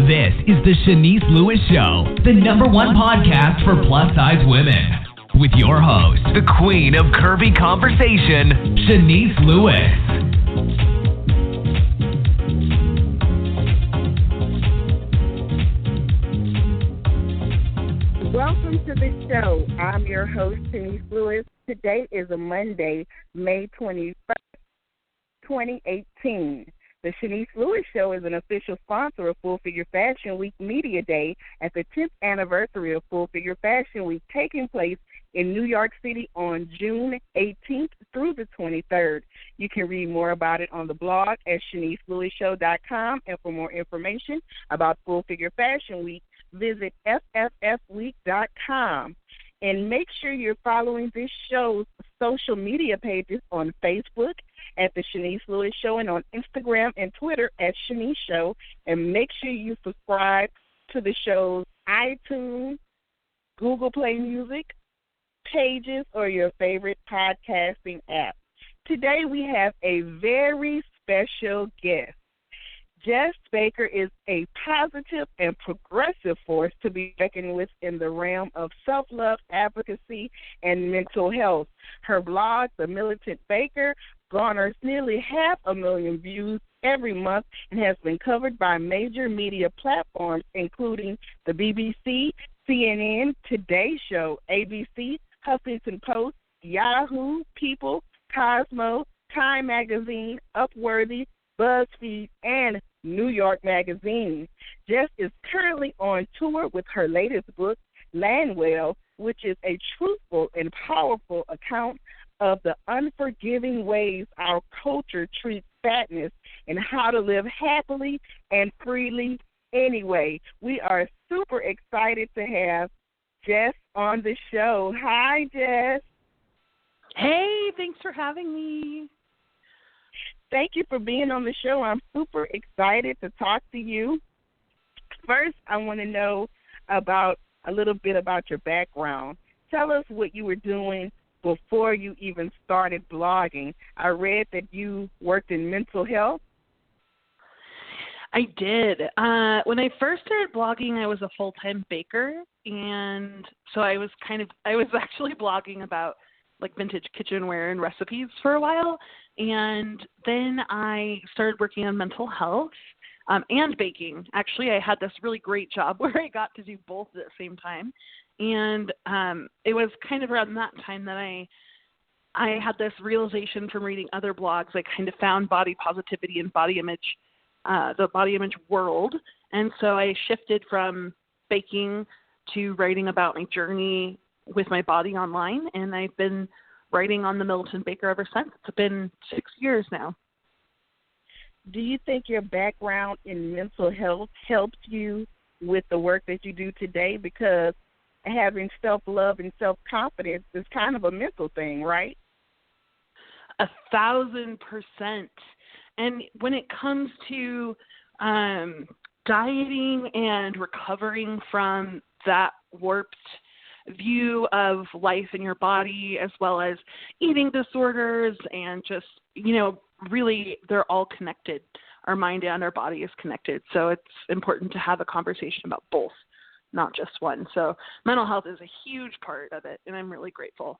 This is the Shanice Lewis Show, the #1 podcast for plus-size women. With your host, the queen of curvy conversation, Shanice Lewis. Welcome to the show. I'm your host, Shanice Lewis. Today is a Monday, May 21st, 2018. The Shanice Lewis Show is an official sponsor of Full Figure Fashion Week Media Day at the 10th anniversary of Full Figure Fashion Week, taking place in New York City on June 18th through the 23rd. You can read more about it on the blog at ShaniceLewisShow.com, and for more information about Full Figure Fashion Week, visit FFFweek.com. And make sure you're following this show's social media pages on Facebook at the Shanice Lewis Show and on Instagram and Twitter at Shanice Show. And make sure you subscribe to the show's iTunes, Google Play Music pages, or your favorite podcasting app. Today we have a very special guest. Jes Baker is a positive and progressive force to be reckoned with in the realm of self-love, advocacy, and mental health. Her blog, The Militant Baker, garners nearly 500,000 views every month and has been covered by major media platforms, including the BBC, CNN, Today Show, ABC, Huffington Post, Yahoo, People, Cosmo, Time Magazine, Upworthy, Buzzfeed, and New York Magazine. Jes is currently on tour with her latest book, Landwhale, which is a truthful and powerful account of the unforgiving ways our culture treats fatness and how to live happily and freely anyway. We are super excited to have Jes on the show. Hi, Jes. Hey, thanks for having me. Thank you for being on the show. I'm super excited to talk to you. First, I want to know a little bit about your background. Tell us what you were doing before you even started blogging. I read that you worked in mental health. I did. When I first started blogging, I was a full-time baker, and so I was actually blogging about like vintage kitchenware and recipes for a while. And then I started working on mental health and baking. Actually, I had this really great job where I got to do both at the same time. And it was kind of around that time that I had this realization from reading other blogs. I kind of found body positivity and body image, the body image world. And so I shifted from baking to writing about my journey with my body online, and I've been writing on the Militant Baker ever since. It's been 6 years now. Do you think your background in mental health helped you with the work that you do today? Because having self-love and self-confidence is kind of a mental thing, right? 1,000%. And when it comes to dieting and recovering from that warped view of life in your body, as well as eating disorders and just, really they're all connected. Our mind and our body is connected. So it's important to have a conversation about both, not just one. So mental health is a huge part of it, and I'm really grateful.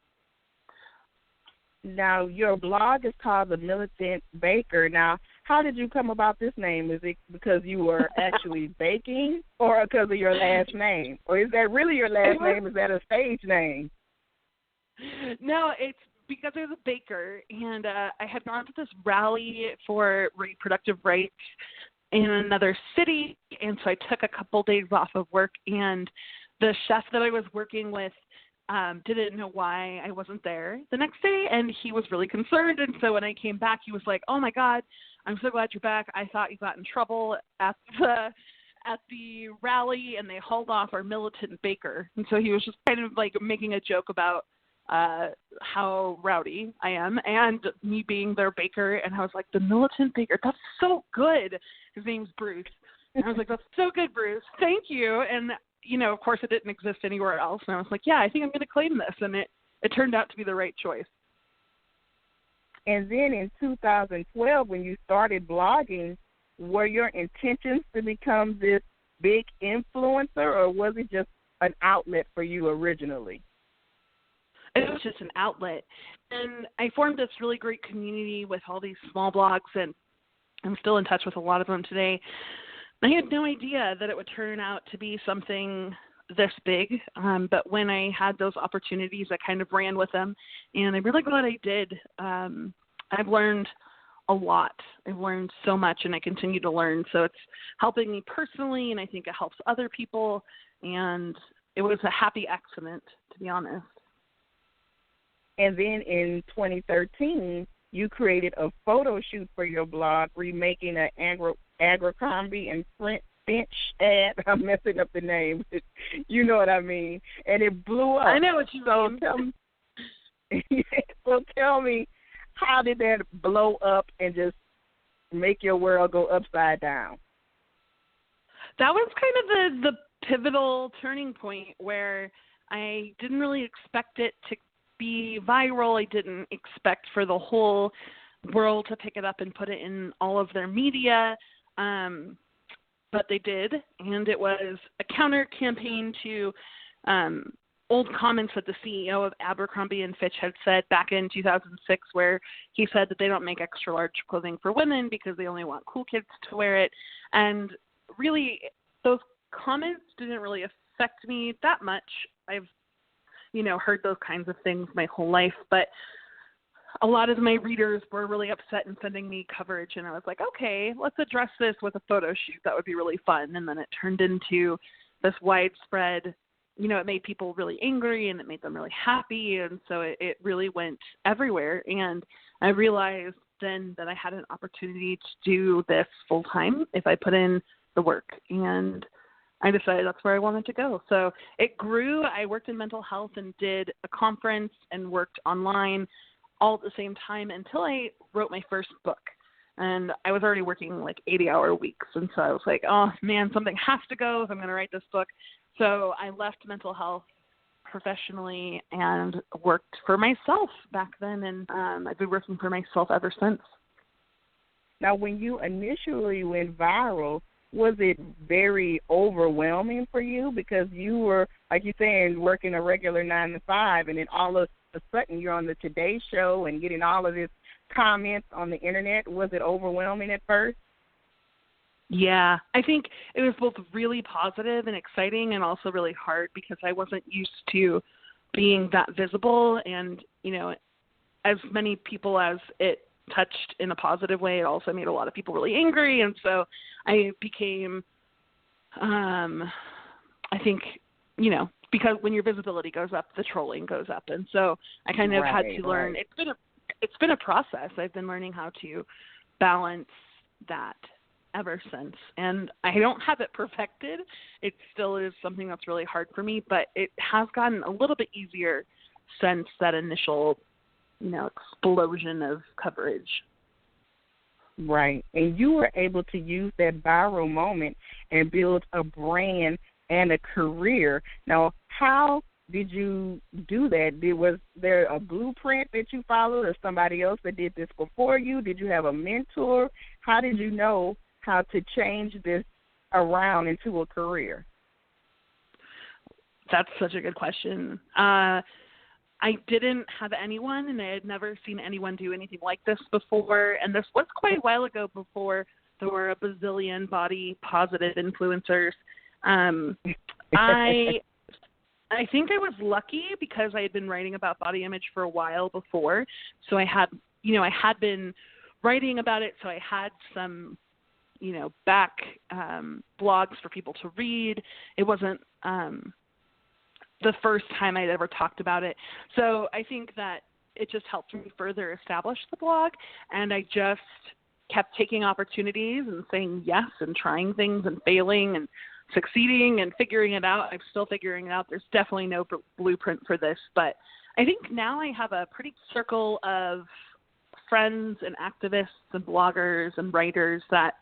Now, your blog is called The Militant Baker. Now, how did you come about this name? Is it because you were actually baking, or because of your last name? Or is that really your last name? Is that a stage name? No, it's because I was a baker, and I had gone to this rally for reproductive rights in another city, and so I took a couple days off of work, and the chef that I was working with didn't know why I wasn't there the next day, and he was really concerned. And so when I came back, he was like, "Oh my God, I'm so glad you're back. I thought you got in trouble at the rally, and they hauled off our Militant Baker." And so he was just kind of like making a joke about how rowdy I am and me being their baker. And I was like, "The Militant Baker, that's so good." His name's Bruce. And I was like, "That's so good, Bruce. Thank you." And of course it didn't exist anywhere else. And I was like, yeah, I think I'm going to claim this. And it turned out to be the right choice. And then in 2012, when you started blogging, were your intentions to become this big influencer, or was it just an outlet for you originally? It was just an outlet. And I formed this really great community with all these small blogs, and I'm still in touch with a lot of them today. I had no idea that it would turn out to be something this big, but when I had those opportunities, I kind of ran with them, and I'm really glad I did. I've learned a lot. I've learned so much, and I continue to learn. So it's helping me personally, and I think it helps other people, and it was a happy accident, to be honest. And then in 2013, you created a photo shoot for your blog, remaking an Abercrombie and Finch ad. I'm messing up the name. You know what I mean. And it blew up. I know what you mean. So tell me, how did that blow up and just make your world go upside down? That was kind of the pivotal turning point where I didn't really expect it to be viral. I didn't expect for the whole world to pick it up and put it in all of their media, but they did, and it was a counter campaign to old comments that the CEO of Abercrombie and Fitch had said back in 2006, where he said that they don't make extra large clothing for women because they only want cool kids to wear it. And really, those comments didn't really affect me that much. I've heard those kinds of things my whole life, but a lot of my readers were really upset and sending me coverage, and I was like, okay, let's address this with a photo shoot. That would be really fun. And then it turned into this widespread, it made people really angry, and it made them really happy, and so it really went everywhere. And I realized then that I had an opportunity to do this full time if I put in the work, and I decided that's where I wanted to go. So it grew. I worked in mental health and did a conference and worked online all at the same time until I wrote my first book. And I was already working like 80-hour weeks. And so I was like, oh, man, something has to go if I'm going to write this book. So I left mental health professionally and worked for myself back then. And I've been working for myself ever since. Now, when you initially went viral, was it very overwhelming for you? Because you were, like you're saying, working a regular 9 to 5, and then all of a sudden you're on the Today Show and getting all of this comments on the internet. Was it overwhelming at first? Yeah, I think it was both really positive and exciting, and also really hard because I wasn't used to being that visible. And, as many people as it touched in a positive way, it also made a lot of people really angry. And so I became, I think, because when your visibility goes up, the trolling goes up. And so I kind of had to learn. It's been a process. I've been learning how to balance that ever since. And I don't have it perfected. It still is something that's really hard for me, but it has gotten a little bit easier since that initial explosion of coverage. Right. And you were able to use that viral moment and build a brand and a career. Now, how did you do that? Was there a blueprint that you followed, or somebody else that did this before you? Did you have a mentor? How did you know how to change this around into a career? That's such a good question. I didn't have anyone, and I had never seen anyone do anything like this before. And this was quite a while ago, before there were a bazillion body positive influencers. I think I was lucky because I had been writing about body image for a while before. So I had been writing about it. So I had some, back blogs for people to read. It wasn't the first time I'd ever talked about it. So I think that it just helped me further establish the blog, and I just kept taking opportunities and saying yes and trying things and failing and succeeding and figuring it out. I'm still figuring it out. There's definitely no blueprint for this, but I think now I have a pretty circle of friends and activists and bloggers and writers that,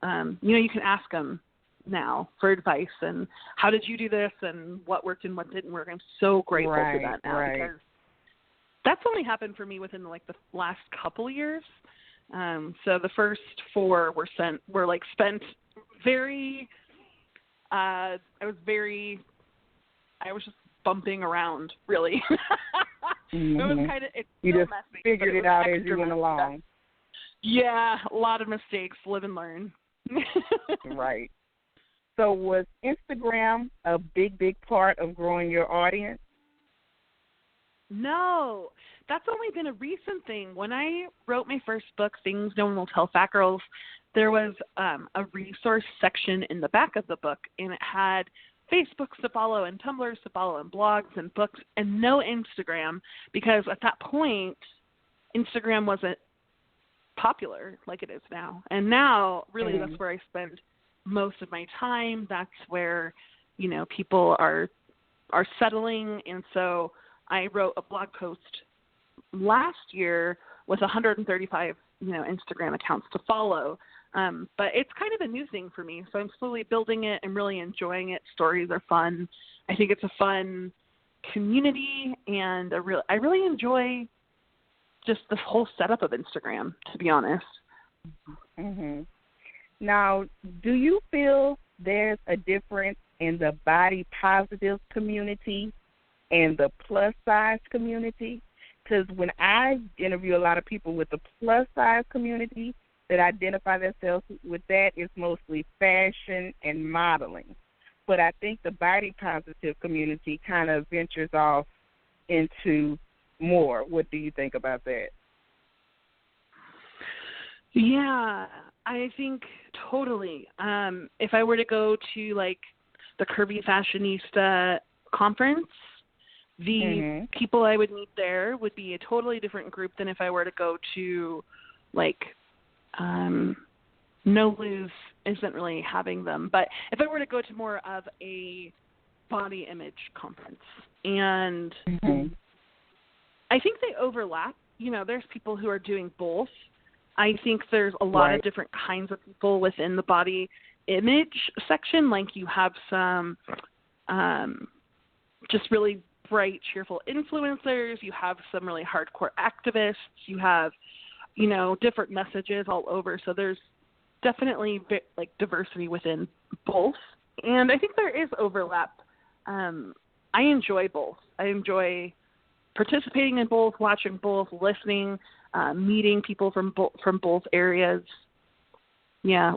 you can ask them now for advice and how did you do this and what worked and what didn't work. I'm so grateful for that now because that's only happened for me within the last couple years. So the first 4 were spent very I was just bumping around, really. Mm-hmm. It was kind of, you just messy, figured it out as you went along. Yeah, a lot of mistakes, live and learn. Right. So was Instagram a big, big part of growing your audience? No, that's only been a recent thing. When I wrote my first book, Things No One Will Tell Fat Girls, there was a resource section in the back of the book, and it had Facebooks to follow and Tumblrs to follow and blogs and books and no Instagram, because at that point, Instagram wasn't popular like it is now. And now, really, that's where I spend most of my time. That's where, people are settling. And so I wrote a blog post last year with 135, Instagram accounts to follow. But it's kind of a new thing for me. So I'm slowly building it. I'm really enjoying it. Stories are fun. I think it's a fun community, and I really enjoy just this whole setup of Instagram, to be honest. Mm-hmm. Now, do you feel there's a difference in the body positive community and the plus size community? Because when I interview a lot of people with the plus size community that identify themselves with that, it's mostly fashion and modeling. But I think the body positive community kind of ventures off into more. What do you think about that? Yeah, I think totally. If I were to go to like the Curvy Fashionista conference, the people I would meet there would be a totally different group than if I were to go to like No Lose isn't really having them. But if I were to go to more of a body image conference, and I think they overlap. There's people who are doing both. I think there's a lot of different kinds of people within the body image section. Like you have some just really bright, cheerful influencers. You have some really hardcore activists. You have, different messages all over. So there's definitely like diversity within both. And I think there is overlap. I enjoy both. I enjoy participating in both, watching both, listening, meeting people from both areas. Yeah.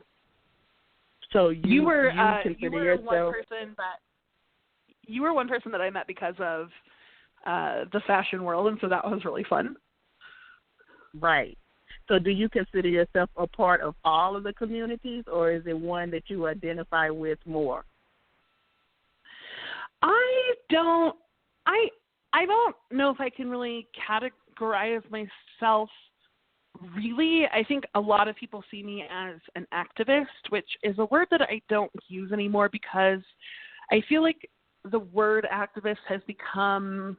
So you were yourself... one person that I met because of the fashion world, and so that was really fun. Right. So do you consider yourself a part of all of the communities, or is it one that you identify with more? I don't know if I can really categorize myself really. I think a lot of people see me as an activist, which is a word that I don't use anymore because I feel like the word activist has become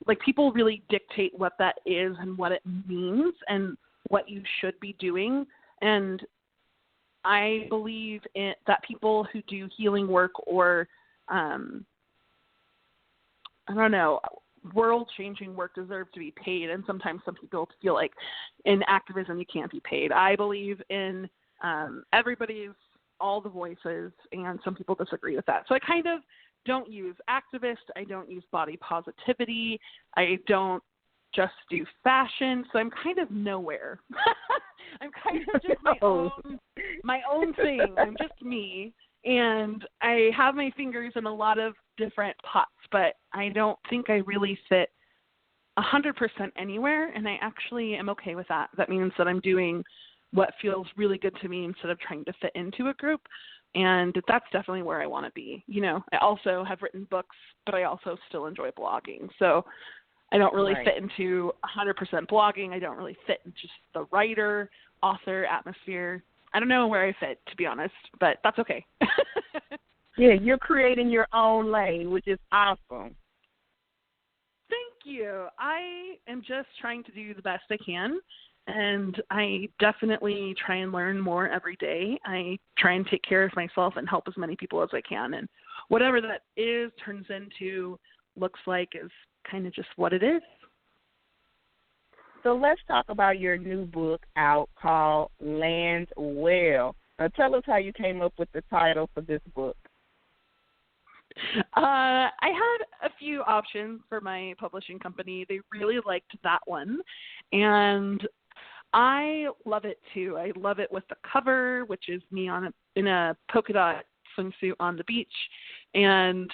like people really dictate what that is and what it means and what you should be doing. And I believe that people who do healing work or world-changing work deserve to be paid, and sometimes some people feel like in activism you can't be paid. I believe in all the voices, and some people disagree with that. So I kind of don't use activist, I don't use body positivity, I don't just do fashion, so I'm kind of nowhere. I'm kind of just my own thing. I'm just me. And I have my fingers in a lot of different pots, but I don't think I really fit 100% anywhere, and I actually am okay with that. That means that I'm doing what feels really good to me instead of trying to fit into a group, and that's definitely where I want to be. I also have written books, but I also still enjoy blogging, so I don't really fit into 100% blogging. I don't really fit in just the writer, author atmosphere. I don't know where I fit, to be honest, but that's okay. Yeah, you're creating your own lane, which is awesome. Thank you. I am just trying to do the best I can, and I definitely try and learn more every day. I try and take care of myself and help as many people as I can, and whatever that is, turns into, looks like, is kind of just what it is. So let's talk about your new book out called Landwhale. Tell us how you came up with the title for this book. I had a few options for my publishing company. They really liked that one, and I love it too. I love it with the cover, which is me in a polka dot swimsuit on the beach, and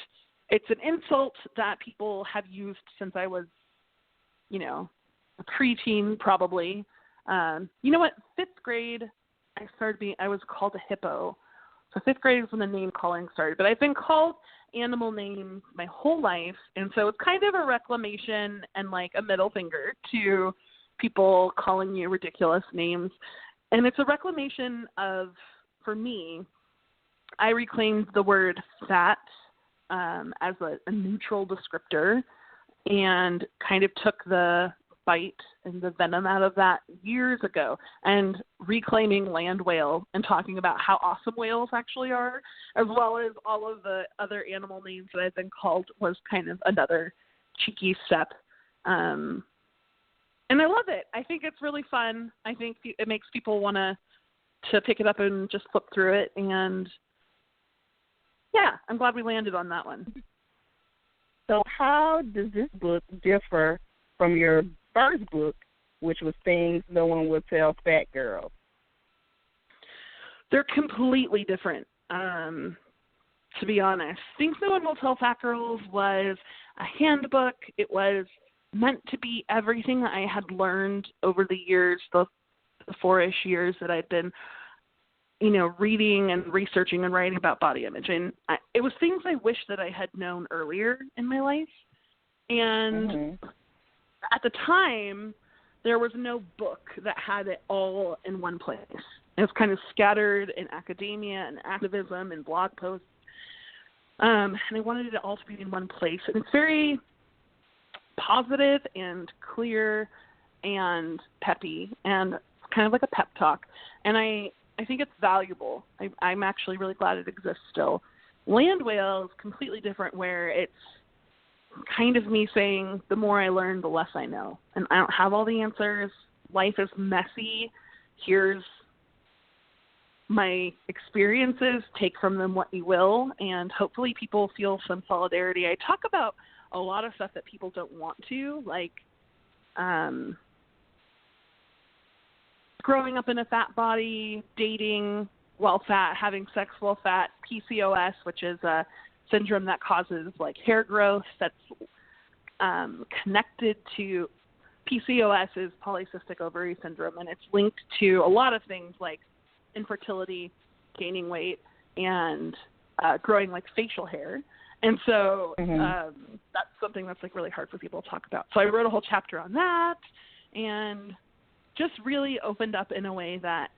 it's an insult that people have used since I was, a preteen probably. You know what? 5th grade, I was called a hippo. So 5th grade is when the name calling started. But I've been called animal names my whole life, and so it's kind of a reclamation and like a middle finger to people calling you ridiculous names. And it's a reclamation of, for me, I reclaimed the word fat as a neutral descriptor and kind of took the bite and the venom out of that years ago, and reclaiming Landwhale and talking about how awesome whales actually are, as well as all of the other animal names that I've been called, was kind of another cheeky step. And I love it. I think it's really fun. I think it makes people want to pick it up and just flip through it. And yeah, I'm glad we landed on that one. So how does this book differ from your first book, which was Things No One Will Tell Fat Girls? They're completely different, to be honest. Things No One Will Tell Fat Girls was a handbook. It was meant to be everything that I had learned over the years, the 4-ish years that I'd been, reading and researching and writing about body image. And it was things I wish that I had known earlier in my life. And at the time, there was no book that had it all in one place. It was kind of scattered in academia and activism and blog posts. And I wanted it all to be in one place. And it's very positive and clear and peppy and kind of like a pep talk. And I think it's valuable. I'm actually really glad it exists still. Landwhale is completely different, where it's kind of me saying the more I learn, the less I know. And I don't have all the answers. Life is messy. Here's my experiences. Take from them what you will. And hopefully people feel some solidarity. I talk about a lot of stuff that people don't want to, like growing up in a fat body, dating while fat, having sex while fat, PCOS, which is a syndrome that causes like hair growth that's connected to PCOS is polycystic ovary syndrome, and it's linked to a lot of things like infertility, gaining weight, and growing like facial hair. And so that's something that's like really hard for people to talk about. So I wrote a whole chapter on that and just really opened up in a way that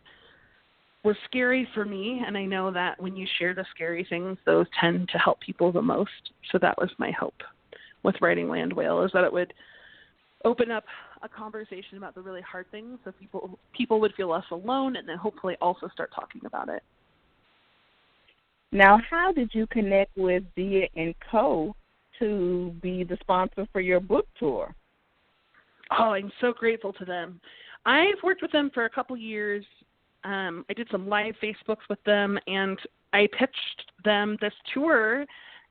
was scary for me. And I know that when you share the scary things, those tend to help people the most. So that was my hope with writing Landwhale, is that it would open up a conversation about the really hard things so people would feel less alone, and then hopefully also start talking about it. Now, how did you connect with Dia and Co. to be the sponsor for your book tour? Oh, I'm so grateful to them. I've worked with them for a couple years. I did some live Facebooks with them, and I pitched them this tour,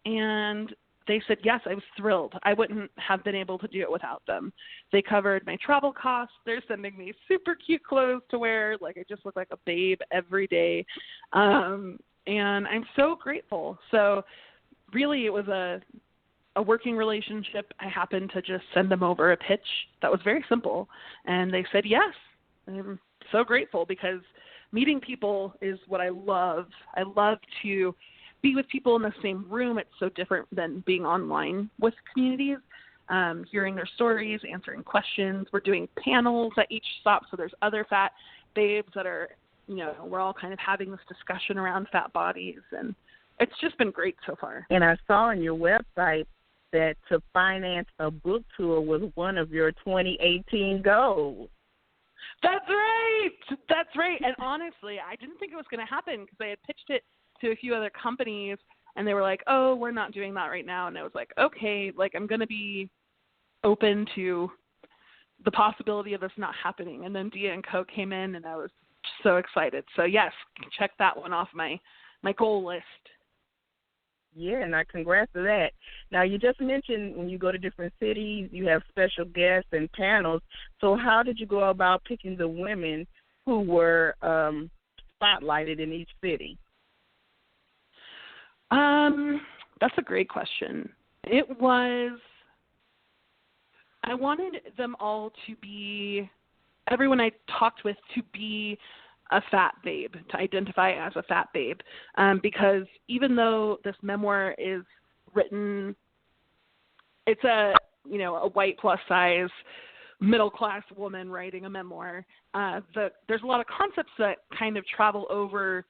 and they said yes. I was thrilled. I wouldn't have been able to do it without them. They covered my travel costs. They're sending me super cute clothes to wear. Like, I just look like a babe every day. And I'm so grateful. So really it was a working relationship. I happened to just send them over a pitch that was very simple, and they said yes. I'm so grateful because meeting people is what I love. I love to be with people in the same room. It's so different than being online with communities, hearing their stories, answering questions. We're doing panels at each stop, so there's other fat babes that are, we're all kind of having this discussion around fat bodies, and it's just been great so far. And I saw on your website that to finance a book tour was one of your 2018 goals. That's right. And honestly, I didn't think it was going to happen because I had pitched it to a few other companies, and they were like, oh, we're not doing that right now. And I was like, okay, like I'm going to be open to the possibility of this not happening. And then Dia and Co. came in, and I was so excited. So yes, check that one off my goal list. Yeah, now congrats to that. Now, you just mentioned when you go to different cities, you have special guests and panels. So how did you go about picking the women who were spotlighted in each city? That's a great question. I wanted them all to be, everyone I talked with to be a fat babe, to identify as a fat babe, because even though this memoir is written, it's a white plus size middle class woman writing a memoir. There's a lot of concepts that kind of travel over,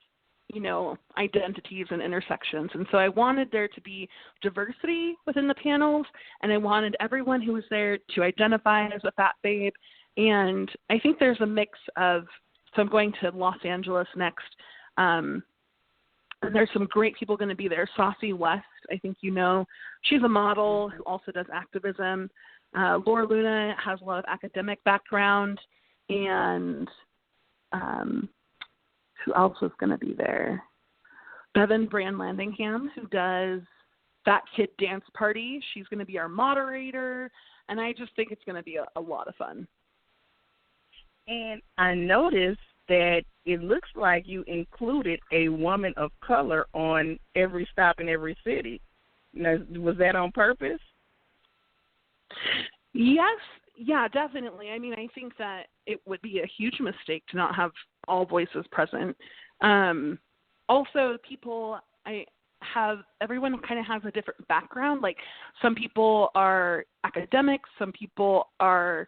identities and intersections, and so I wanted there to be diversity within the panels, and I wanted everyone who was there to identify as a fat babe. And I think there's a mix of, so I'm going to Los Angeles next. And there's some great people going to be there. Saucy West, I think she's a model who also does activism. Laura Luna has a lot of academic background. And who else is going to be there? Bevan Brand-Landingham, who does Fat Kid Dance Party. She's going to be our moderator. And I just think it's going to be a lot of fun. And I noticed that it looks like you included a woman of color on every stop in every city. Now, was that on purpose? Yes. Yeah, definitely. I mean, I think that it would be a huge mistake to not have all voices present. Also, everyone kind of has a different background. Like, some people are academics, some people are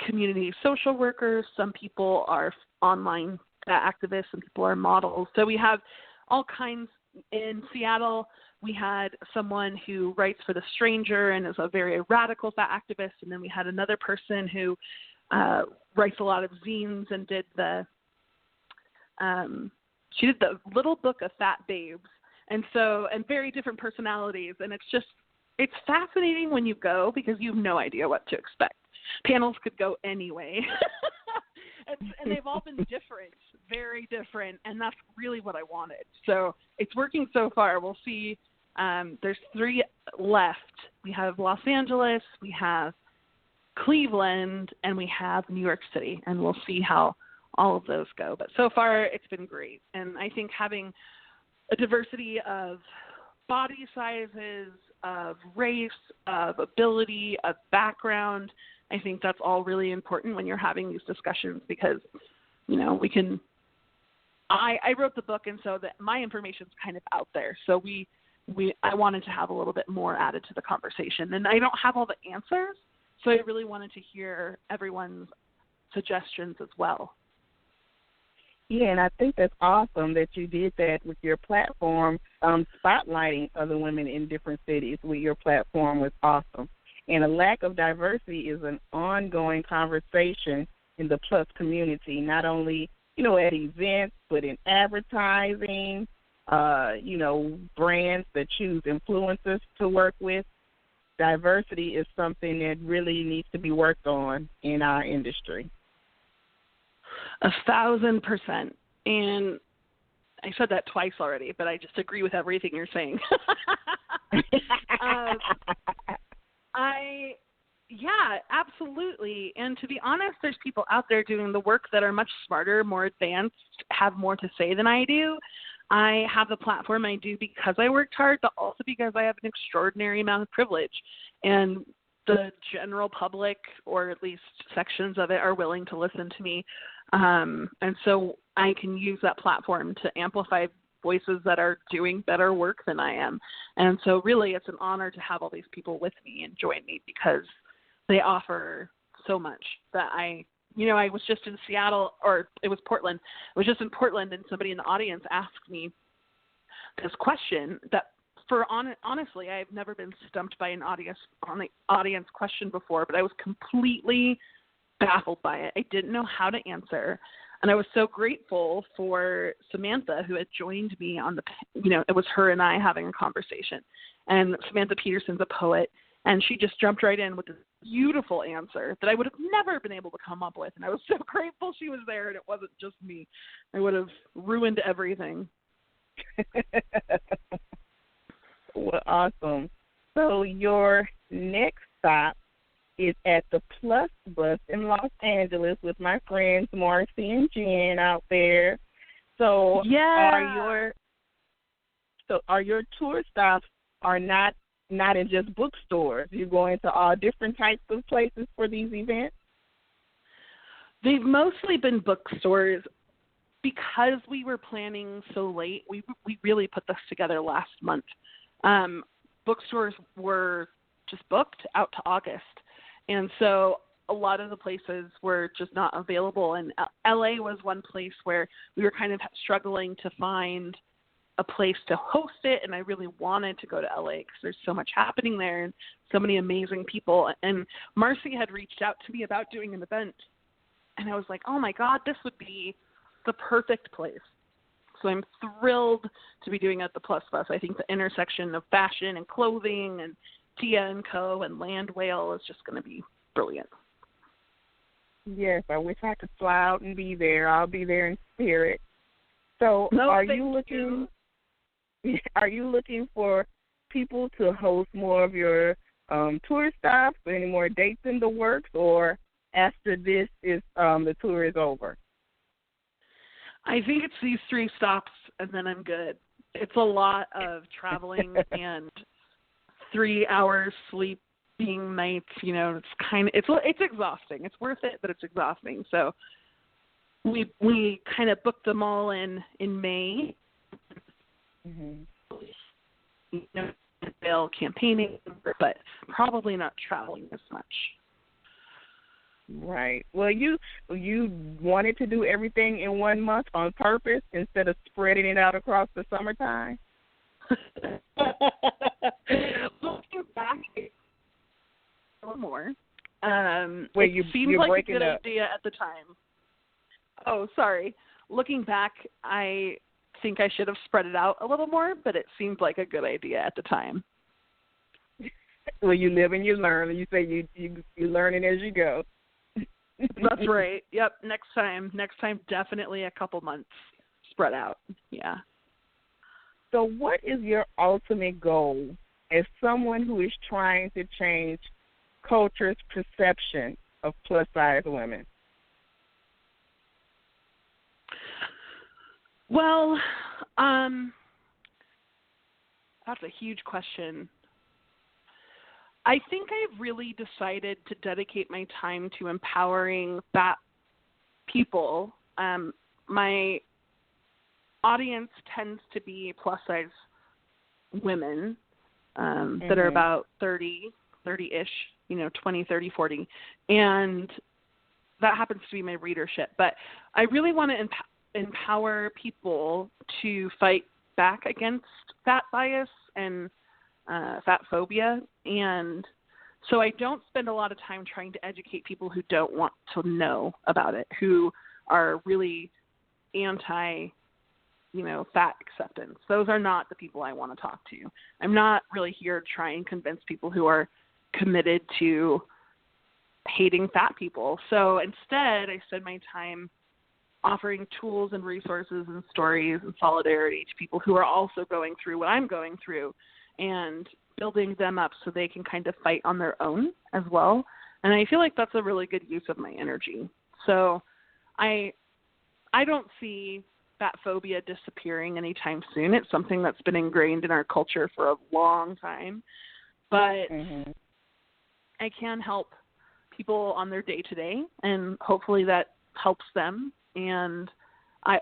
community social workers, some people are online activists, some people are models. So we have all kinds. In Seattle, we had someone who writes for The Stranger and is a very radical fat activist, and then we had another person who writes a lot of zines and did she did the Little Book of Fat Babes, and very different personalities, and it's fascinating when you go because you have no idea what to expect. Panels could go anyway. and they've all been different, very different, and that's really what I wanted. So it's working so far. We'll see. There's 3 left. We have Los Angeles, we have Cleveland, and we have New York City, and we'll see how all of those go. But so far, it's been great. And I think having a diversity of body sizes, of race, of ability, of background, I think that's all really important when you're having these discussions because, I wrote the book, and so that my information's kind of out there. So I wanted to have a little bit more added to the conversation. And I don't have all the answers, so I really wanted to hear everyone's suggestions as well. Yeah, and I think that's awesome that you did that with your platform, spotlighting other women in different cities with your platform was awesome. And a lack of diversity is an ongoing conversation in the plus community, not only, at events, but in advertising, brands that choose influencers to work with. Diversity is something that really needs to be worked on in our industry. 1,000%. And I said that twice already, but I just agree with everything you're saying. Yeah, absolutely. And to be honest, there's people out there doing the work that are much smarter, more advanced, have more to say than I do. I have the platform I do because I worked hard, but also because I have an extraordinary amount of privilege. And the general public, or at least sections of it, are willing to listen to me. And so I can use that platform to amplify voices that are doing better work than I am. And so really it's an honor to have all these people with me and join me because they offer so much that I was just in Seattle, or it was Portland. I was just in Portland, and somebody in the audience asked me this question that honestly, I've never been stumped by an audience question before, but I was completely baffled by it. I didn't know how to answer. And I was so grateful for Samantha, who had joined me on it was her and I having a conversation. And Samantha Peterson's a poet, And she just jumped right in with this beautiful answer that I would have never been able to come up with. And I was so grateful she was there and it wasn't just me. I would have ruined everything. Well, awesome. So your next stop is at the Plus Bus in Los Angeles with my friends Marcy and Jen out there. So are your tour stops are not in just bookstores? You're going to all different types of places for these events? They've mostly been bookstores. Because we were planning so late, we really put this together last month. Bookstores were just booked out to August. And so a lot of the places were just not available. And LA was one place where we were kind of struggling to find a place to host it. And I really wanted to go to LA because there's so much happening there and so many amazing people. And Marcy had reached out to me about doing an event. And I was like, oh my God, this would be the perfect place. So I'm thrilled to be doing it at the Plus Bus. I think the intersection of fashion and clothing and Tia & Co. and Landwhale is just going to be brilliant. Yes, I wish I could fly out and be there. I'll be there in spirit. So are you looking for people to host more of your tour stops, any more dates in the works, or after this is the tour is over? I think it's these 3 stops and then I'm good. It's a lot of traveling and 3 hours sleeping nights. You know, it's exhausting. It's worth it, but it's exhausting. So we kind of booked them all in May. Mm-hmm. You know, campaigning, but probably not traveling as much. Right. Well, you wanted to do everything in 1 month on purpose instead of spreading it out across the summertime? Looking back a little more, it seemed like a good idea at the time. Oh, sorry. Looking back, I think I should have spread it out a little more, but it seemed like a good idea at the time. Well, you live and you learn, and you say you're learning as you go. That's right. Yep. Next time, definitely a couple months spread out. Yeah. So what is your ultimate goal as someone who is trying to change culture's perception of plus-size women? Well, that's a huge question. I think I've really decided to dedicate my time to empowering fat people. My audience tends to be plus-size women that are about 30-ish, 20, 30, 40. And that happens to be my readership. But I really want to empower people to fight back against fat bias and fat phobia. And so I don't spend a lot of time trying to educate people who don't want to know about it, who are really anti, fat acceptance. Those are not the people I want to talk to. I'm not really here to try and convince people who are committed to hating fat people. So instead, I spend my time offering tools and resources and stories and solidarity to people who are also going through what I'm going through and building them up so they can kind of fight on their own as well. And I feel like that's a really good use of my energy. So I don't see fat phobia disappearing anytime soon. It's something that's been ingrained in our culture for a long time. But I can help people on their day-to-day, and hopefully that helps them. And I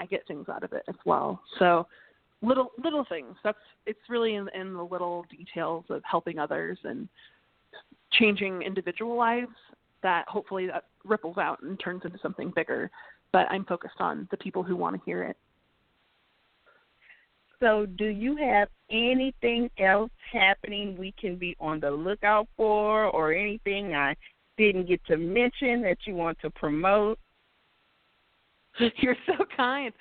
get things out of it as well. So little things. It's really in the little details of helping others and changing individual lives that hopefully that ripples out and turns into something bigger. But I'm focused on the people who want to hear it. So do you have anything else happening we can be on the lookout for, or anything I didn't get to mention that you want to promote? You're so kind.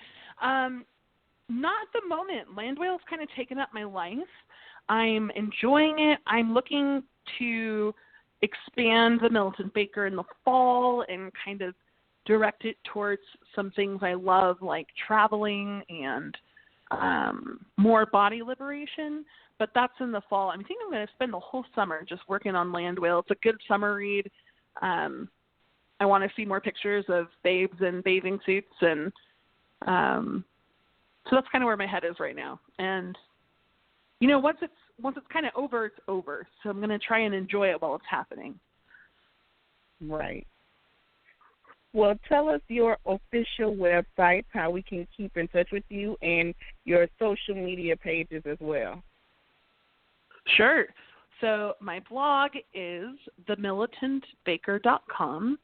Not at the moment. Landwhale's kind of taken up my life. I'm enjoying it. I'm looking to expand the Militant Baker in the fall and kind of direct it towards some things I love, like traveling and more body liberation. But that's in the fall. I think I'm going to spend the whole summer just working on Landwhale. It's a good summer read. I want to see more pictures of babes in bathing suits, and so that's kind of where my head is right now. And once it's kind of over, it's over. So I'm going to try and enjoy it while it's happening. Right. Well, tell us your official website, how we can keep in touch with you, and your social media pages as well. Sure. So my blog is themilitantbaker.com.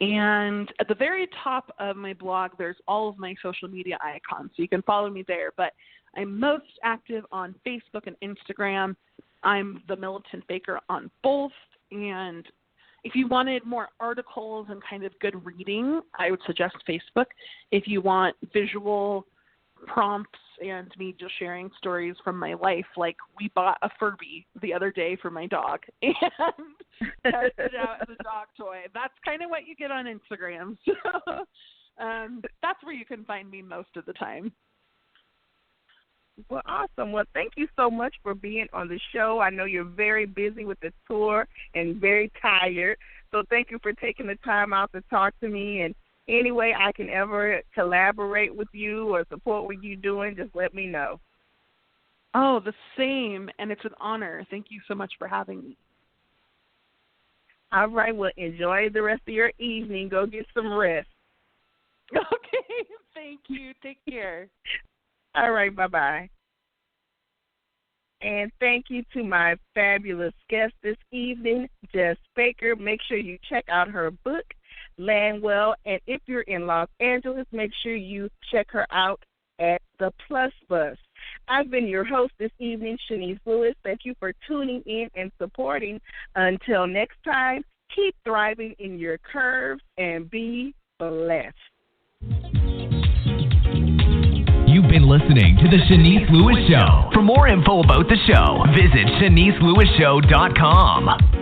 And at the very top of my blog, there's all of my social media icons. So you can follow me there. But I'm most active on Facebook and Instagram. I'm the Militant Baker on both. And if you wanted more articles and kind of good reading, I would suggest Facebook. If you want visual prompts and me just sharing stories from my life, like we bought a Furby the other day for my dog and tested it out as a dog toy. That's kind of what you get on Instagram. So that's where you can find me most of the time. Well, awesome. Well, thank you so much for being on the show. I know you're very busy with the tour and very tired, so thank you for taking the time out to talk to me. And any way I can ever collaborate with you or support what you're doing, just let me know. Oh, the same, and it's an honor. Thank you so much for having me. All right, well, enjoy the rest of your evening. Go get some rest. Okay, thank you. Take care. All right, bye-bye. And thank you to my fabulous guest this evening, Jes Baker. Make sure you check out her book, Landwhale, and if you're in Los Angeles, make sure you check her out at the Plus Bus. I've been your host this evening, Shanice Lewis. Thank you for tuning in and supporting. Until next time, keep thriving in your curves and be blessed. You've been listening to The Shanice Lewis Show. For more info about the show, visit ShaniceLewisShow.com.